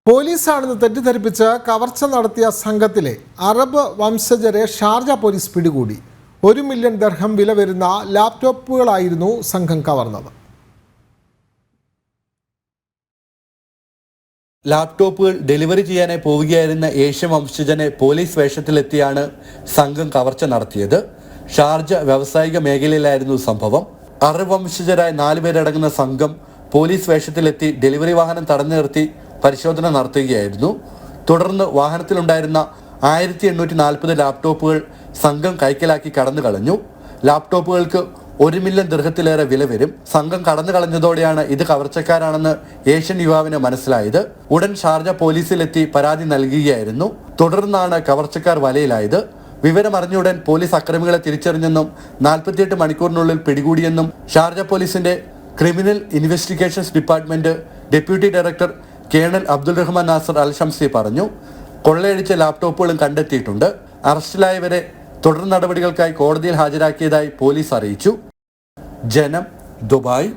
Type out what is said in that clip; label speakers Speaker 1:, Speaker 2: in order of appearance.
Speaker 1: പോലീസാണെന്ന് തെറ്റിദ്ധരിപ്പിച്ച് കവർച്ച നടത്തിയ സംഘത്തിലെ അറബ് വംശജരെ ഷാർജ പോലീസ് പിടികൂടി. 1 മില്യൺ ദിർഹം വില വരുന്ന ലാപ്ടോപ്പുകളായിരുന്നു സംഘം കവർന്നത്.
Speaker 2: ലാപ്ടോപ്പുകൾ ഡെലിവറി ചെയ്യാനായി പോവുകയായിരുന്ന ഏഷ്യൻ വംശജനെ പോലീസ് വേഷത്തിലെത്തിയാണ് സംഘം കവർച്ച നടത്തിയത്. ഷാർജ വ്യാവസായിക മേഖലയിലായിരുന്നു സംഭവം. അറബ് വംശജരായ 4 പേരടങ്ങുന്ന സംഘം പോലീസ് വേഷത്തിലെത്തി ഡെലിവറി വാഹനം തടഞ്ഞു നിർത്തി പരിശോധന നടത്തുകയായിരുന്നു. തുടർന്ന് വാഹനത്തിലുണ്ടായിരുന്ന 1840 ലാപ്ടോപ്പുകൾ സംഘം കൈക്കലാക്കി കടന്നു കളഞ്ഞു. ലാപ്ടോപ്പുകൾക്ക് 1 മില്യൺ ദിർഹത്തിലേറെ വില വരും. സംഘം കടന്നു കളഞ്ഞതോടെയാണ് ഇത് കവർച്ചക്കാരാണെന്ന് ഏഷ്യൻ യുവാവിന് മനസ്സിലായത്. ഉടൻ ഷാർജ പോലീസിലെത്തി പരാതി നൽകുകയായിരുന്നു. തുടർന്നാണ് കവർച്ചക്കാർ വലയിലായത്. വിവരമറിഞ്ഞുടൻ പോലീസ് അക്രമികളെ തിരിച്ചറിഞ്ഞെന്നും 48 മണിക്കൂറിനുള്ളിൽ പിടികൂടിയെന്നും ഷാർജ പോലീസിന്റെ criminal investigations department deputy director colonel Abdul Rahman Nasser Al Shamsi പറഞ്ഞു. കൊള്ളയടിച്ച ലാപ്ടോപ്പുകളും കണ്ടെത്തിയിട്ടുണ്ട്. അറസ്റ്റിലായവരെ തുടർ നടപടികൾക്കായി കോടതിയിൽ ഹാജരാക്കിയതായി പോലീസ് അറിയിച്ചു. ജനം, ദുബായ്.